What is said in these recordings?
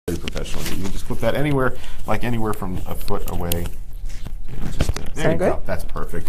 professionally. You can just clip that anywhere, like anywhere from a foot away. There you go. That's perfect.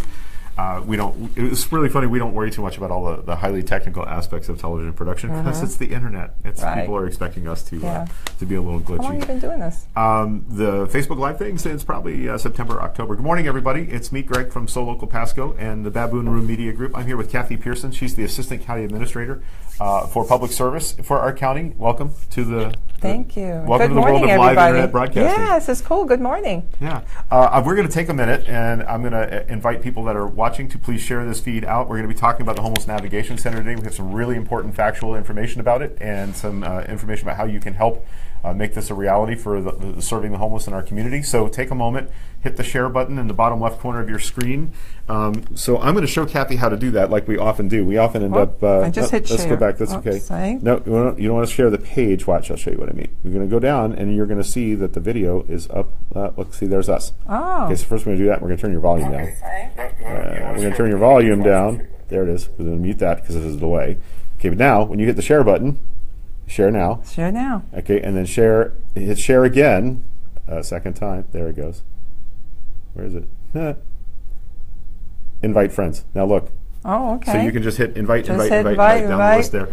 It's really funny. We don't worry too much about all the highly technical aspects of television production because it's the internet. People are expecting us to be a little glitchy. How long have you been doing this? The Facebook Live thing since probably September, October. Good morning, everybody. It's me, Greg, from So Local Pasco and the Baboon Room Media Group. I'm here with Cathy Pearson. She's the Assistant County Administrator for Public Service for our county. Welcome to the... Thank you. Welcome Good to the morning, world of everybody. live internet broadcasting. Yes, it's cool. Good morning. Yeah. We're going to take a minute, and I'm going to invite people that are watching to please share this feed out. We're going to be talking about the Homeless Navigation Center today. We have some really important factual information about it and some information about how you can help make this a reality for serving the homeless in our community. So take a moment, hit the share button in the bottom left corner of your screen. So I'm going to show Cathy how to do that like we often do. We often end up... I just hit let's share. Go back. That's okay. Sorry. No, you don't want to share the page. Watch, I'll show you what I mean. You're going to go down, and you're going to see that the video is up. Look, see, there's us. Oh. Okay, so first we're going to do that. We're going to turn your volume down. We're going to turn your volume down. There it is. We're going to mute that because there's a delay. Okay, but now, when you hit the share button, share now. Share now. Okay, and then hit share again a second time. There it goes. Where is it? Invite friends. Now look. Oh, okay. So you can just hit invite down the list there.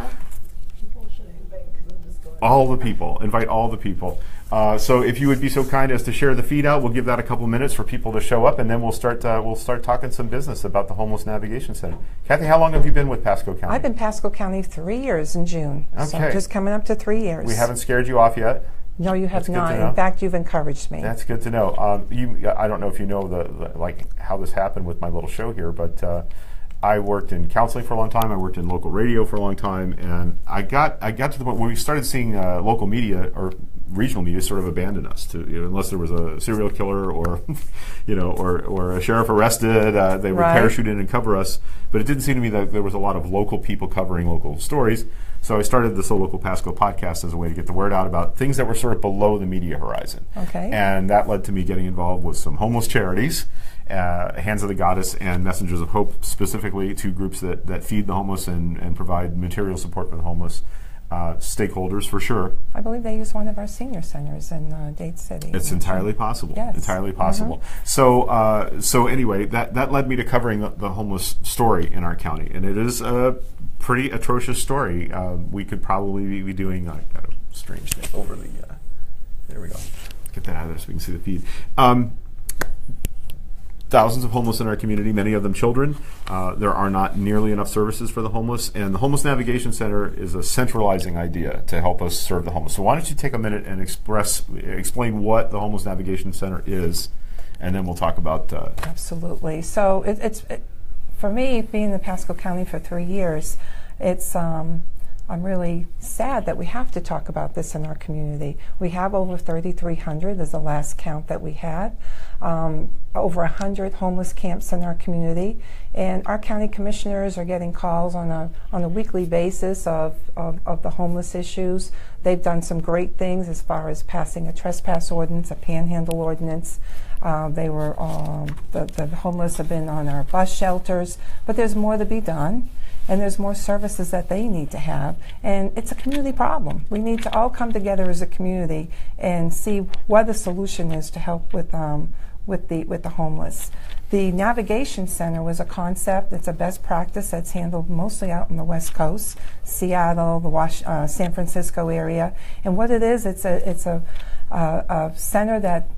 All the people. Invite all the people. So if you would be so kind as to share the feed out, we'll give that a couple minutes for people to show up, and then we'll start talking some business about the Homeless Navigation Center. Cathy, how long have you been with Pasco County? I've been Pasco County 3 years in June. Okay. So just coming up to 3 years. We haven't scared you off yet? No, you have not. In fact, you've encouraged me. That's good to know. I don't know if you know like how this happened with my little show here, but I worked in counseling for a long time. I worked in local radio for a long time, and I got to the point where we started seeing local media or regional media sort of abandon us to, unless there was a serial killer or or a sheriff arrested, they would parachute in and cover us. But it didn't seem to me that there was a lot of local people covering local stories. So I started the So Local Pasco podcast as a way to get the word out about things that were sort of below the media horizon. Okay. And that led to me getting involved with some homeless charities, Hands of the Goddess and Messengers of Hope, specifically two groups that feed the homeless and provide material support for the homeless. Stakeholders for sure. I believe they use one of our senior centers in Dade City. It's entirely possible. Yes. Entirely possible. So anyway, that led me to covering the homeless story in our county, and it is a pretty atrocious story. We could probably be doing a strange thing over the. There we go. Let's get that out of there so we can see the feed. Thousands of homeless in our community, many of them children. There are not nearly enough services for the homeless, and the Homeless Navigation Center is a centralizing idea to help us serve the homeless. So why don't you take a minute and explain what the Homeless Navigation Center is, and then we'll talk about... Absolutely. So for me, being in Pasco County for 3 years, I'm really sad that we have to talk about this in our community. We have over 3,300 is the last count that we had. Over 100 homeless camps in our community, and our county commissioners are getting calls on a weekly basis of the homeless issues. They've done some great things as far as passing a trespass ordinance, a panhandle ordinance. The homeless have been on our bus shelters, but there's more to be done. And there's more services that they need to have, and it's a community problem. We need to all come together as a community and see what the solution is to help with the homeless. The Navigation Center was a concept. It's a best practice that's handled mostly out on the West Coast, Seattle, the San Francisco area. And what it is, it's a center that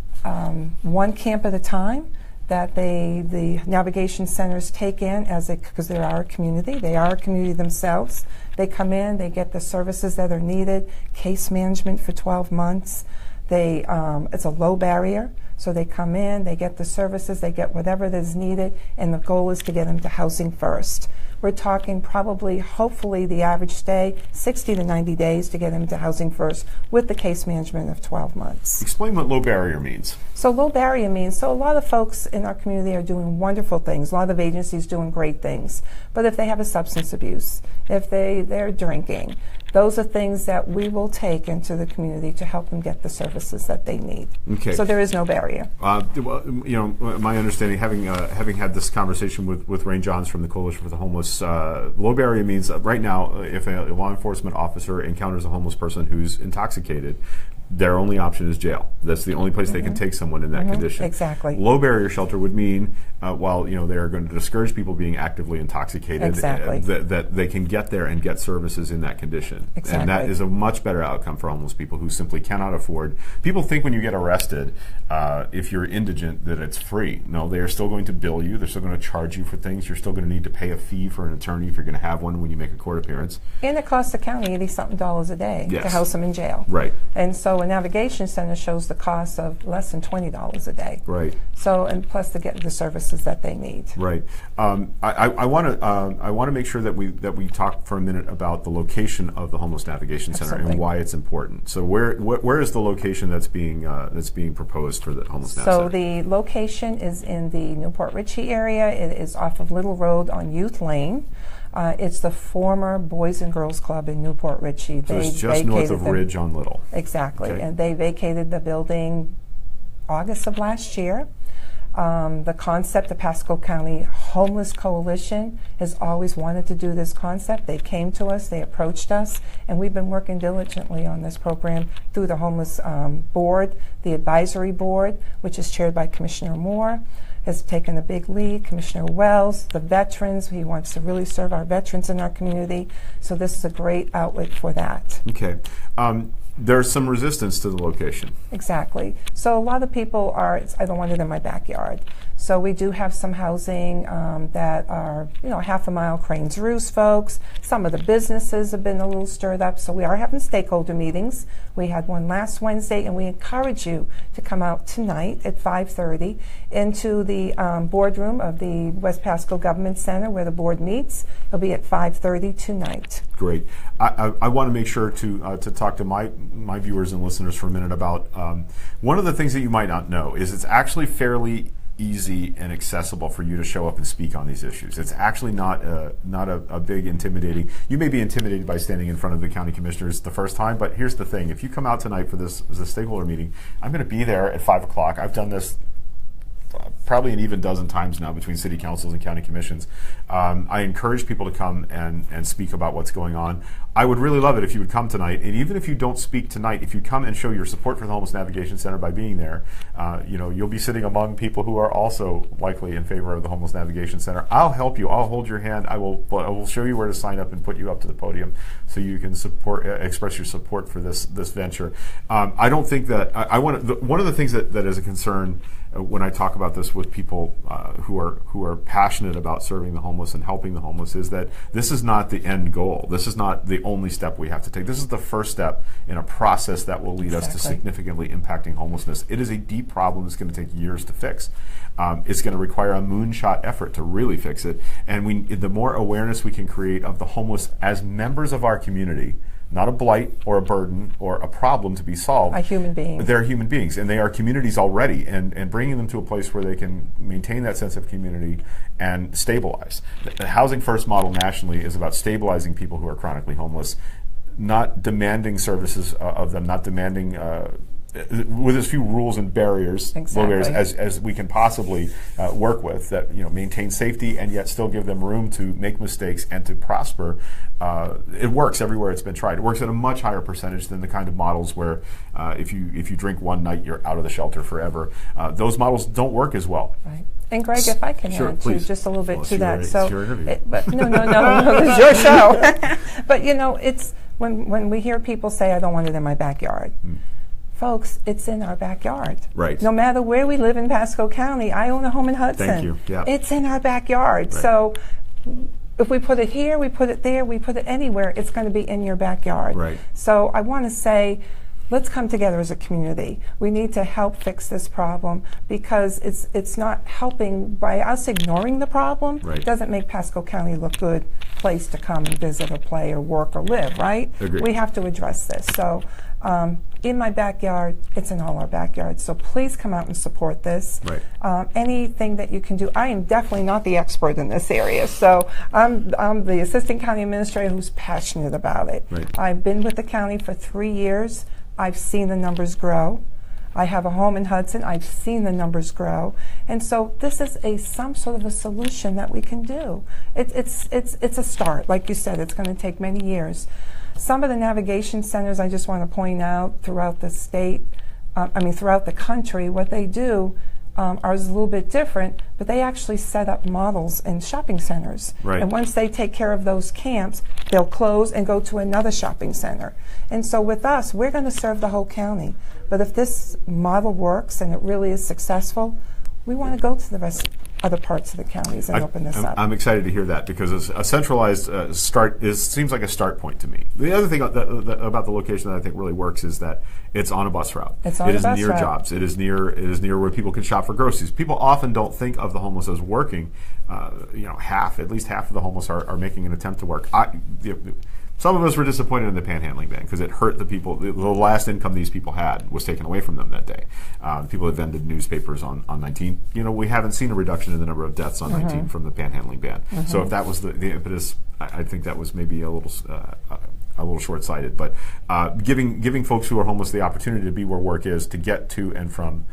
one camp at a time, that the navigation centers take in because they are a community. They are a community themselves. They come in, they get the services that are needed, case management for 12 months. It's a low barrier, so they come in, they get the services, they get whatever is needed, and the goal is to get them to housing first. We're talking probably, hopefully, the average stay, 60 to 90 days to get them to housing first with the case management of 12 months. Explain what low barrier means. So low barrier means, so a lot of folks in our community are doing wonderful things. A lot of agencies doing great things. But if they have a substance abuse, if they're drinking, those are things that we will take into the community to help them get the services that they need. Okay. So there is no barrier. My understanding, having had this conversation with Rain Johns from the Coalition for the Homeless, low barrier means right now, if a law enforcement officer encounters a homeless person who's intoxicated, their only option is jail. That's the only place they can take someone in that condition. Exactly. Low barrier shelter would mean, while they are going to discourage people being actively intoxicated, Exactly. that they can get there and get services in that condition. Exactly. And that is a much better outcome for homeless people who simply cannot afford. People think when you get arrested, if you're indigent, that it's free. No, they are still going to bill you. They're still going to charge you for things. You're still going to need to pay a fee for an attorney if you're going to have one when you make a court appearance. And it costs the county $80-something a day Yes. to house them in jail. Right. And so a navigation center shows the cost of less than $20 a day. Right. So, and plus to get the services that they need. Right. I want to make sure that we talk for a minute about the location of the Homeless Navigation Center Absolutely. and why it's important. So where is the location that's being proposed for the Homeless Nav Center? So the location is in the Newport Richey area. It is off of Little Road on Youth Lane. It's the former Boys and Girls Club in Newport Richey. So it's just north of Ridge on Little. Exactly. Okay. And they vacated the building August of last year. The concept, the Pasco County Homeless Coalition has always wanted to do this concept. They came to us, they approached us, and we've been working diligently on this program through the Homeless Board. The Advisory Board, which is chaired by Commissioner Moore, has taken a big lead. Commissioner Wells, the veterans, he wants to really serve our veterans in our community. So this is a great outlet for that. Okay. There's some resistance to the location. Exactly. So a lot of people are, I don't want it in my backyard. So we do have some housing that are, half a mile Cranes Roost folks. Some of the businesses have been a little stirred up, so we are having stakeholder meetings. We had one last Wednesday, and we encourage you to come out tonight at 5:30 into the boardroom of the West Pasco Government Center where the board meets. It'll be at 5:30 tonight. Great. I want to make sure to talk to my viewers and listeners for a minute about one of the things that you might not know is it's actually fairly easy and accessible for you to show up and speak on these issues. It's actually not a big intimidating. You may be intimidated by standing in front of the county commissioners the first time, but here's the thing: if you come out tonight for this stakeholder meeting, I'm going to be there at 5 o'clock. I've done this probably an even dozen times now between city councils and county commissions. I encourage people to come and speak about what's going on. I would really love it if you would come tonight, and even if you don't speak tonight, if you come and show your support for the Homeless Navigation Center by being there, you'll be sitting among people who are also likely in favor of the Homeless Navigation Center. I'll help you. I'll hold your hand. I will show you where to sign up and put you up to the podium so you can express your support for this venture. I don't think that one of the things that is a concern when I talk about this with people who are passionate about serving the homeless and helping the homeless is that this is not the end goal. This is not the only step we have to take. This is the first step in a process that will lead us to significantly impacting homelessness. It is a deep problem that's going to take years to fix. It's going to require a moonshot effort to really fix it. And the more awareness we can create of the homeless as members of our community, not a blight or a burden or a problem to be solved. A human being. They're human beings, and they are communities already, and bringing them to a place where they can maintain that sense of community and stabilize. The Housing First model nationally is about stabilizing people who are chronically homeless, not demanding services of them, not demanding with as few rules and barriers, low barriers as we can possibly work with, that maintain safety and yet still give them room to make mistakes and to prosper. It works everywhere it's been tried. It works at a much higher percentage than the kind of models where if you drink one night you're out of the shelter forever. Those models don't work as well. Right. And Greg, if I can add too, just a little bit to that. It's your interview. But no, it's your show. But it's when we hear people say, "I don't want it in my backyard." Folks, it's in our backyard. Right. No matter where we live in Pasco County, I own a home in Hudson. Thank you. Yeah. It's in our backyard. Right. So if we put it here, we put it there, we put it anywhere, it's going to be in your backyard. Right. So I want to say, let's come together as a community. We need to help fix this problem because it's not helping by us ignoring the problem. Right. It doesn't make Pasco County look good place to come and visit or play or work or live, right? Agreed. We have to address this. So in my backyard, it's in all our backyards. So please come out and support this. Right. Anything that you can do. I am definitely not the expert in this area. So I'm the assistant county administrator who's passionate about it. Right. I've been with the county for 3 years. I've seen the numbers grow. I have a home in Hudson. I've seen the numbers grow. And so this is some sort of a solution that we can do. It's a start. Like you said, it's going to take many years. Some of the navigation centers, I just want to point out, throughout the state, throughout the country, what they do, ours is a little bit different, but they actually set up models in shopping centers. Right. And once they take care of those camps, they'll close and go to another shopping center. And so with us, we're going to serve the whole county. But if this model works and it really is successful, we want to go to the other parts of the counties and open this up. I'm excited to hear that, because a centralized start seems like a start point to me. The other thing about the location that I think really works is that it's on a bus route. It's on a bus route. It is near jobs. It is near where people can shop for groceries. People often don't think of the homeless as working. At least half of the homeless are making an attempt to work. Some of us were disappointed in the panhandling ban because it hurt the people. The last income these people had was taken away from them that day. People had vended newspapers on 19. We haven't seen a reduction in the number of deaths on 19 from the panhandling ban. So if that was the impetus, I think that was maybe a little short-sighted. But giving folks who are homeless the opportunity to be where work is, to get to and from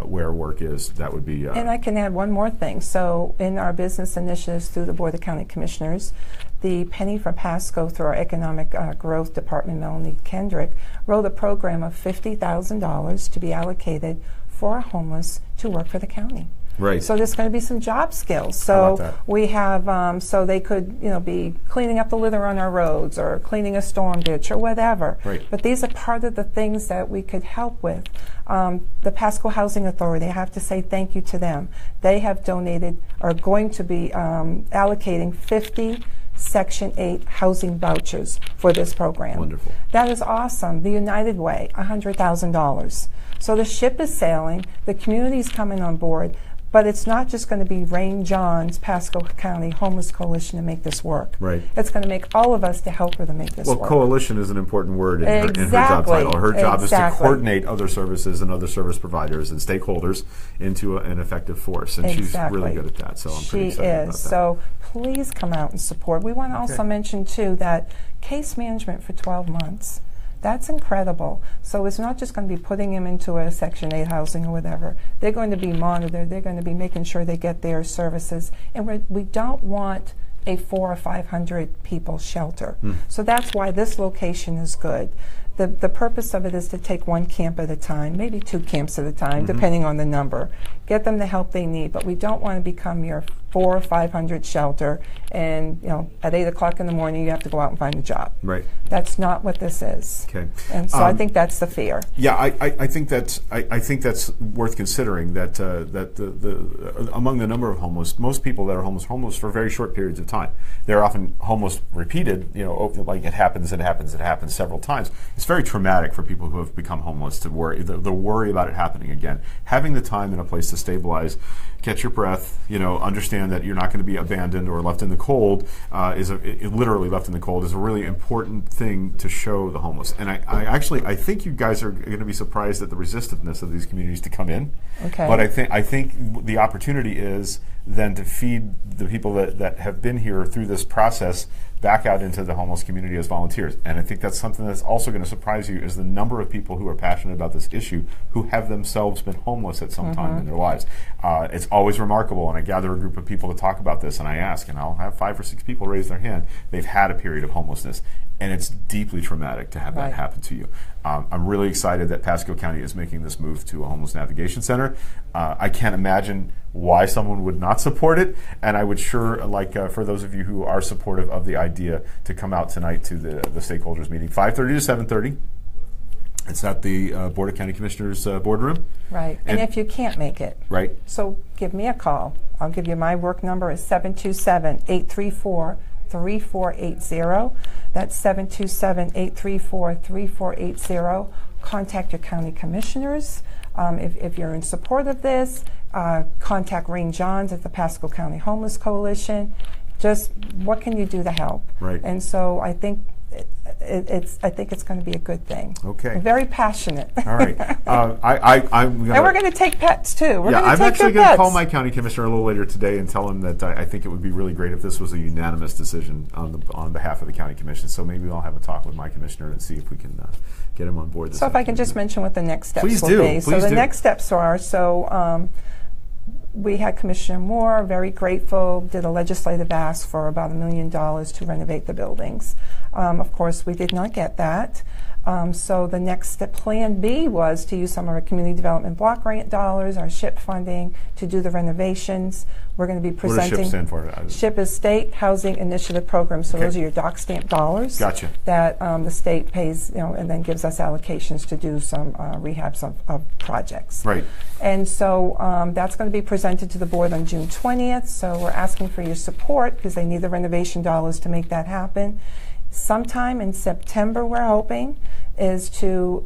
where work is, that would be. And I can add one more thing. So in our business initiatives through the Board of County Commissioners, the penny from Pasco through our Economic Growth Department, Melanie Kendrick, wrote a program of $50,000 to be allocated for our homeless to work for the county. Right. So there's going to be some job skills. So we have, so they could, be cleaning up the litter on our roads or cleaning a storm ditch or whatever. Right. But these are part of the things that we could help with. The Pasco Housing Authority, I have to say thank you to them. They have donated, are going to be allocating 50 Section 8 housing vouchers for this program. Wonderful. That is awesome. The United Way, $100,000. So the ship is sailing, the community's coming on board, but it's not just going to be Rain John's Pasco County Homeless Coalition to make this work. Right. It's going to make all of us to help her to make this work. Well, coalition is an important word in her job title. Her job is to coordinate other services and other service providers and stakeholders into an effective force, and she's really good at that. So I'm pretty excited about that. So please come out and support. We want to also mention too that case management for 12 months. That's incredible. So it's not just going to be putting them into a Section 8 housing or whatever. They're going to be monitored. They're going to be making sure they get their services. And we don't want a 400 or 500 people shelter. So that's why this location is good. The purpose of it is to take one camp at a time, maybe 2 camps at a time, depending on the number. Get them the help they need, but we don't want to become your 400 or 500 shelter and at 8 o'clock in the morning you have to go out and find a job. Right. That's not what this is. Okay. And so I think that's the fear. Yeah, I think that's worth considering. That among the number of homeless, most people that are homeless for very short periods of time. They're often homeless repeated. Like it happens several times. It's very traumatic for people who have become homeless to worry the worry about it happening again. Having the time and a place to stabilize, catch your breath, understand that you're not going to be abandoned or left in the cold, literally left in the cold, is a really important thing to show the homeless. And I think you guys are going to be surprised at the resistiveness of these communities to come in. Okay. But I think the opportunity is then to feed the people that have been here through this process back out into the homeless community as volunteers. And I think that's something that's also going to surprise you, is the number of people who are passionate about this issue who have themselves been homeless at some time in their lives. It's always remarkable, and I gather a group of people to talk about this, and I ask, and I'll have 5 or 6 people raise their hand. They've had a period of homelessness, and it's deeply traumatic to have that happen to you. I'm really excited that Pasco County is making this move to a homeless navigation center. I can't imagine why someone would not support it, and I would sure like for those of you who are supportive of the idea to come out tonight to the stakeholders meeting, 5:30 to 7:30. It's at the Board of County Commissioners boardroom. Right, and if you can't make it, so give me a call. I'll give you my work number is 727-834-3480. That's 727-834-3480. Contact your county commissioners. If you're in support of this, contact Rain Johns at the Pasco County Homeless Coalition. Just what can you do to help? Right. And so I think it's going to be a good thing. Okay. I'm very passionate. All right. And we're going to take pets too. I'm actually going to call my county commissioner a little later today and tell him that I think it would be really great if this was a unanimous decision on behalf of the county commission. So maybe I'll have a talk with my commissioner and see if we can get him on board. So if I can just mention what the next steps will be. So the next steps are we had Commissioner Moore, very grateful, did a legislative ask for about $1 million to renovate the buildings. Of course, we did not get that. So the next step, Plan B, was to use some of our community development block grant dollars, our SHIP funding, to do the renovations. We're going to be presenting. What does SHIP stand for? SHIP is State Housing Initiative Program. So Okay. those are your dock stamp dollars. Gotcha. That the state pays, and then gives us allocations to do some rehabs of projects. Right. And so that's going to be presented to the board on June 20th. So we're asking for your support because they need the renovation dollars to make that happen. Sometime in September, we're hoping, is to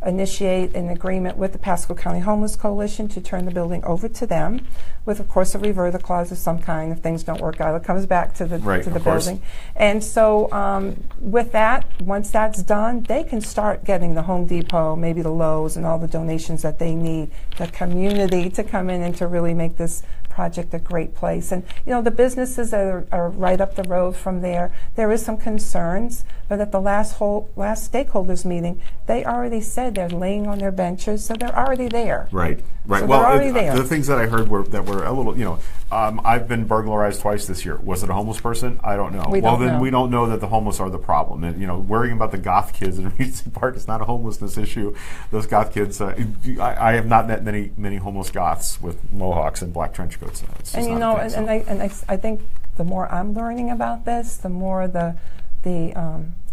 initiate an agreement with the Pasco County Homeless Coalition to turn the building over to them, with, of course, a reverter clause of some kind. If things don't work out, it comes back to the building. And so with that, once that's done, they can start getting the Home Depot, maybe the Lowe's, and all the donations that they need, the community to come in and to really make this project a great place. And the businesses that are right up the road from there is some concerns, but at the last stakeholders meeting, they already said they're laying on their benches, so they're already there. Right. So well, they're already there. The things that I heard were a little, I've been burglarized twice this year. Was it a homeless person? I don't know. We don't know that the homeless are the problem. And, worrying about the goth kids in Regency Park is not a homelessness issue. Those goth kids, I have not met many homeless goths with mohawks and black trench coats. I think the more I'm learning about this, the more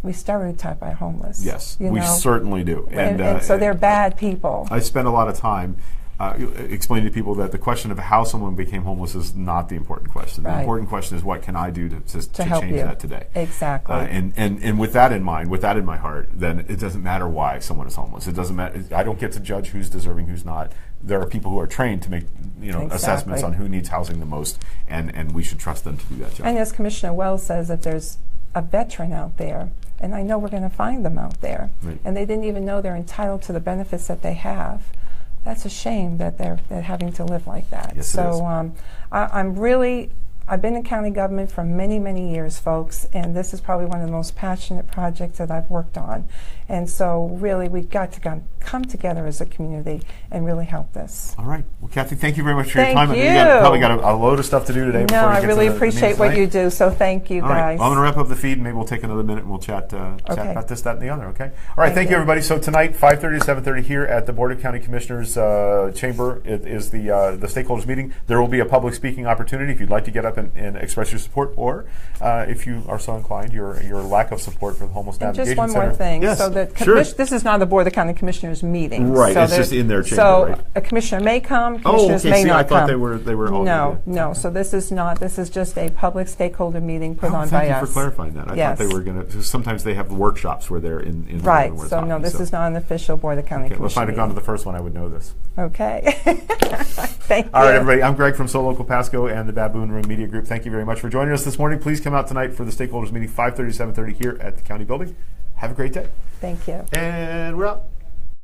we stereotype our homeless. Yes, we certainly do. And so they're bad people. I spend a lot of time explaining to people that the question of how someone became homeless is not the important question. Right. The important question is, what can I do to help change you. that today? Exactly. And with that in mind, with that in my heart, then it doesn't matter why someone is homeless. It doesn't matter. I don't get to judge who's deserving, who's not. There are people who are trained to make assessments on who needs housing the most, and we should trust them to do that job. And as Commissioner Wells says, if there's a veteran out there, and I know we're going to find them out there, right, and they didn't even know they're entitled to the benefits that they have, that's a shame that they're having to live like that. Yes, so I've been in county government for many, many years, folks, and this is probably one of the most passionate projects that I've worked on. And so really, we've got to come together as a community and really help this. All right. Well, Cathy, thank you very much for your time. Thank you. You probably got a load of stuff to do today. No, I really appreciate what you do, so thank you, guys. All right. guys. Well, I'm going to wrap up the feed, and maybe we'll take another minute and we'll chat about this, that, and the other, okay? All right, thank you, everybody. So tonight, 5:30 to 7:30 here at the Board of County Commissioners Chamber is the stakeholders meeting. There will be a public speaking opportunity if you'd like to get up and express your support, or if you are so inclined, your lack of support for the Homeless Navigation Center. Just one more thing. Yes, so this is not the Board of County Commissioners meeting. Right, so it's just in their chamber. So right? a commissioner may come, commissioners may I not thought come. they were all No. So this is not. This is just a public stakeholder meeting put on by us. Thank you for clarifying that. I thought they were going to. Sometimes they have workshops where they're in right. The so no, this is not an official Board of County Commissioners. Well, if I'd have gone to the first one, I would know this. Okay. Thank you. All right, everybody. I'm Greg from So Local Pasco and the Baboon Room Media Group. Thank you very much for joining us this morning. Please come out tonight for the stakeholders meeting, 5:30 to 7:30 here at the county building. Have a great day. Thank you. And we're out.